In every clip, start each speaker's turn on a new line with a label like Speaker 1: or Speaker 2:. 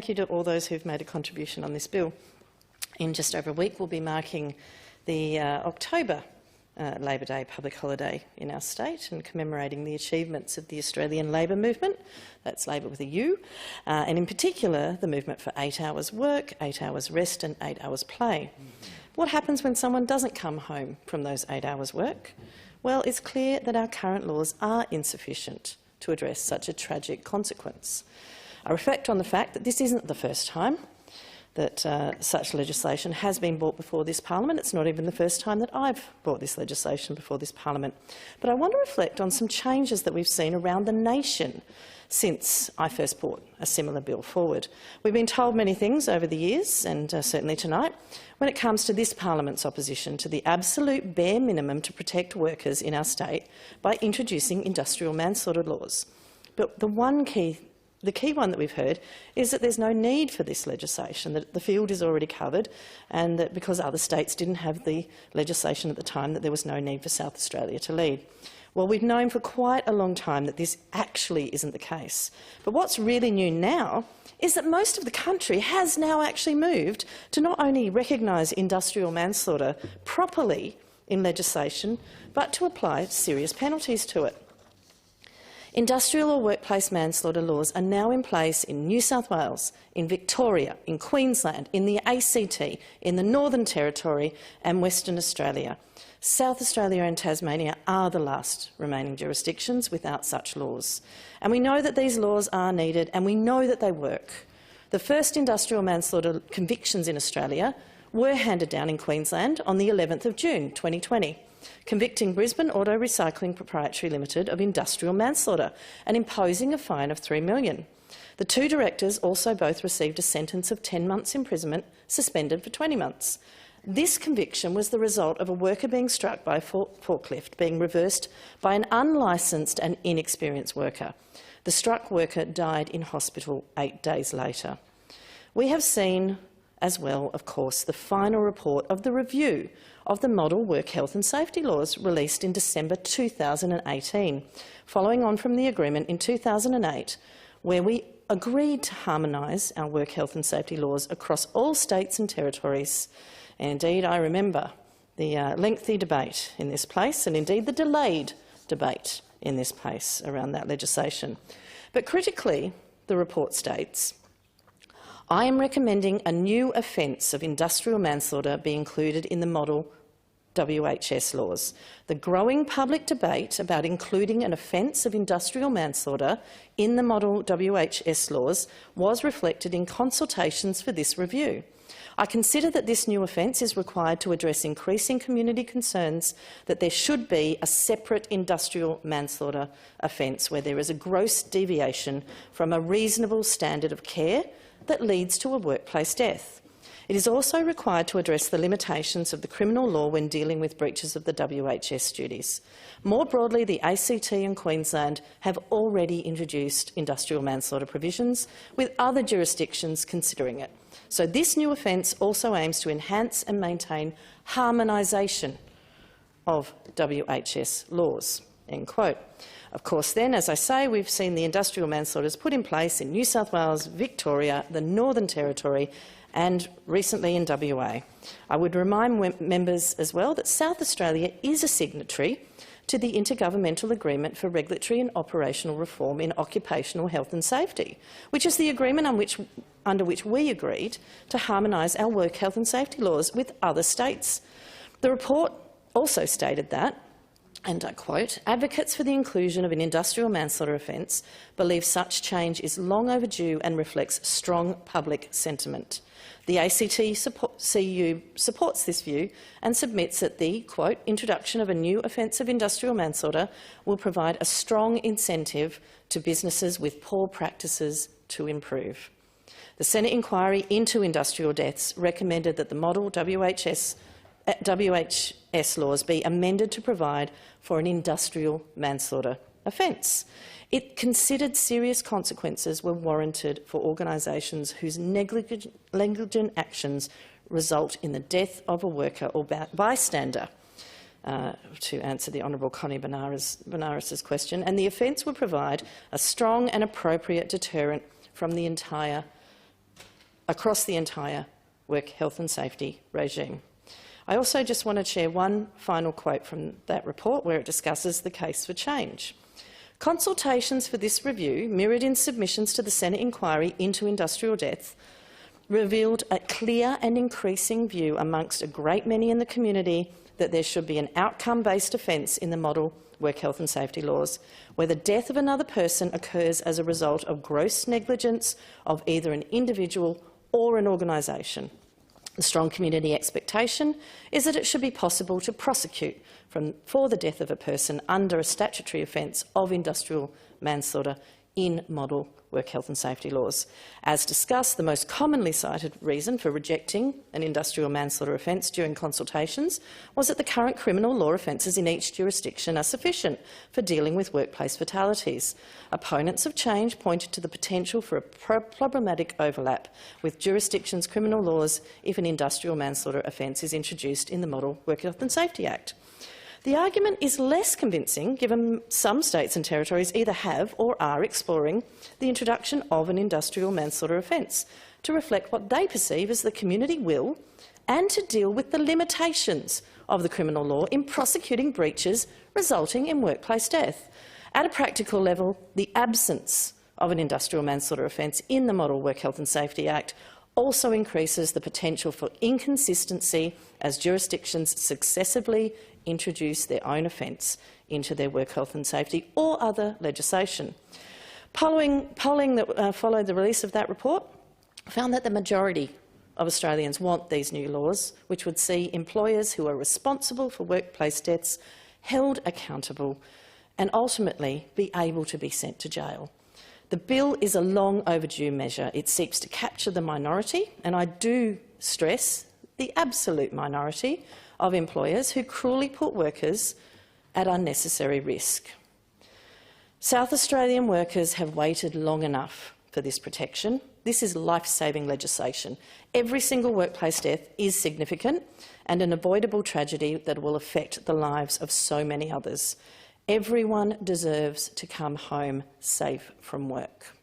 Speaker 1: thank you to all those who've made a contribution on this bill. In just over a week, we'll be marking the October Labor Day public holiday in our state and commemorating the achievements of the Australian labour movement. That's Labor with a U, and in particular the movement for 8 hours work, 8 hours rest and 8 hours play. What happens when someone doesn't come home from those 8 hours work? Well, it's clear that our current laws are insufficient to address such a tragic consequence. I reflect on the fact that this isn't the first time that such legislation has been brought before this parliament. It's not even the first time that I've brought this legislation before this parliament. But I want to reflect on some changes that we've seen around the nation since I first brought a similar bill forward. We've been told many things over the years, and certainly tonight, when it comes to this parliament's opposition to the absolute bare minimum to protect workers in our state by introducing industrial manslaughter laws. But the key one that we've heard is that there's no need for this legislation, that the field is already covered, and that because other states didn't have the legislation at the time, that there was no need for South Australia to lead. Well, we've known for quite a long time that this actually isn't the case. But what's really new now is that most of the country has now actually moved to not only recognise industrial manslaughter properly in legislation, but to apply serious penalties to it. Industrial or workplace manslaughter laws are now in place in New South Wales, in Victoria, in Queensland, in the ACT, in the Northern Territory and Western Australia. South Australia and Tasmania are the last remaining jurisdictions without such laws. And we know that these laws are needed, and we know that they work. The first industrial manslaughter convictions in Australia were handed down in Queensland on the 11th of June 2020. Convicting Brisbane Auto Recycling Proprietary Limited of industrial manslaughter and imposing a fine of $3 million. The two directors also both received a sentence of 10 months imprisonment, suspended for 20 months. This conviction was the result of a worker being struck by a forklift being reversed by an unlicensed and inexperienced worker. The struck worker died in hospital 8 days later. We have seen as well, of course, the final report of the review of the model work health and safety laws released in December 2018, following on from the agreement in 2008, where we agreed to harmonise our work health and safety laws across all states and territories. Indeed, I remember the lengthy debate in this place, and indeed the delayed debate in this place around that legislation. But critically, the report states, I am recommending a new offence of industrial manslaughter be included in the model WHS laws. The growing public debate about including an offence of industrial manslaughter in the model WHS laws was reflected in consultations for this review. I consider that this new offence is required to address increasing community concerns that there should be a separate industrial manslaughter offence where there is a gross deviation from a reasonable standard of care that leads to a workplace death. It is also required to address the limitations of the criminal law when dealing with breaches of the WHS duties. More broadly, the ACT and Queensland have already introduced industrial manslaughter provisions, with other jurisdictions considering it. So this new offence also aims to enhance and maintain harmonisation of WHS laws." End quote. Of course, then, as I say, we've seen the industrial manslaughters put in place in New South Wales, Victoria, the Northern Territory and recently in WA. I would remind members as well that South Australia is a signatory to the Intergovernmental Agreement for Regulatory and Operational Reform in Occupational Health and Safety, which is the agreement under which we agreed to harmonise our work health and safety laws with other states. The report also stated that, and I quote, "Advocates for the inclusion of an industrial manslaughter offence believe such change is long overdue and reflects strong public sentiment. The ACT-CU supports this view and submits that the, quote, introduction of a new offence of industrial manslaughter will provide a strong incentive to businesses with poor practices to improve." The Senate inquiry into industrial deaths recommended that the model WHS laws be amended to provide for an industrial manslaughter offence. It considered serious consequences were warranted for organisations whose negligent actions result in the death of a worker or bystander, to answer the Honourable Connie Benares's question, and the offence would provide a strong and appropriate deterrent from the entire across the entire work health and safety regime. I also just want to share one final quote from that report where it discusses the case for change. Consultations for this review, mirrored in submissions to the Senate inquiry into industrial death, revealed a clear and increasing view amongst a great many in the community that there should be an outcome-based offence in the model work health and safety laws, where the death of another person occurs as a result of gross negligence of either an individual or an organisation. The strong community expectation is that it should be possible to prosecute for the death of a person under a statutory offence of industrial manslaughter in model work health and safety laws. As discussed, the most commonly cited reason for rejecting an industrial manslaughter offence during consultations was that the current criminal law offences in each jurisdiction are sufficient for dealing with workplace fatalities. Opponents of change pointed to the potential for a problematic overlap with jurisdictions' criminal laws if an industrial manslaughter offence is introduced in the Model Work Health and Safety Act. The argument is less convincing given some states and territories either have or are exploring the introduction of an industrial manslaughter offence to reflect what they perceive as the community will and to deal with the limitations of the criminal law in prosecuting breaches resulting in workplace death. At a practical level, the absence of an industrial manslaughter offence in the Model Work Health and Safety Act also increases the potential for inconsistency as jurisdictions successively introduce their own offence into their work health and safety or other legislation. Polling that followed the release of that report found that the majority of Australians want these new laws, which would see employers who are responsible for workplace deaths held accountable and ultimately be able to be sent to jail. The bill is a long overdue measure. It seeks to capture the minority, and I do stress the absolute minority, of employers who cruelly put workers at unnecessary risk. South Australian workers have waited long enough for this protection. This is life-saving legislation. Every single workplace death is significant and an avoidable tragedy that will affect the lives of so many others. Everyone deserves to come home safe from work.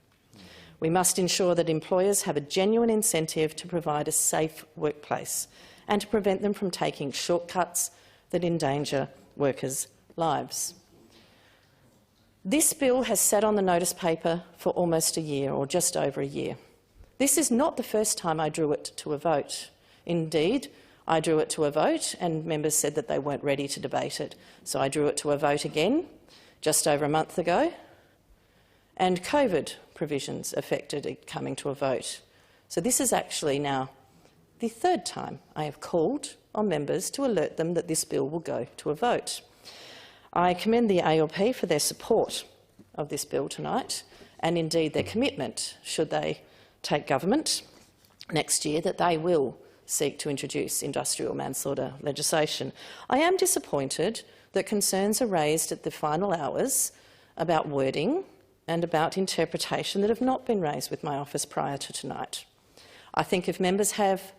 Speaker 1: We must ensure that employers have a genuine incentive to provide a safe workplace and to prevent them from taking shortcuts that endanger workers' lives. This bill has sat on the notice paper for almost a year, or just over a year. This is not the first time I drew it to a vote. Indeed, I drew it to a vote and members said that they weren't ready to debate it. So I drew it to a vote again just over a month ago, and COVID provisions affected it coming to a vote. So this is actually now the third time I have called on members to alert them that this bill will go to a vote. I commend the ALP for their support of this bill tonight and indeed their commitment, should they take government next year, that they will seek to introduce industrial manslaughter legislation. I am disappointed that concerns are raised at the final hours about wording and about interpretation that have not been raised with my office prior to tonight. I think if members have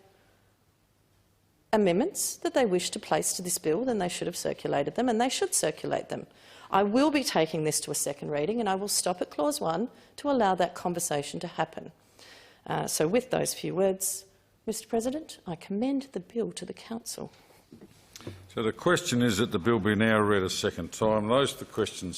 Speaker 1: amendments that they wish to place to this bill, then they should have circulated them, and they should circulate them. I will be taking this to a second reading, and I will stop at clause 1 to allow that conversation to happen. So with those few words, Mr President, I commend the bill to the Council.
Speaker 2: So the question is that the bill be now read a second time. Those are the questions.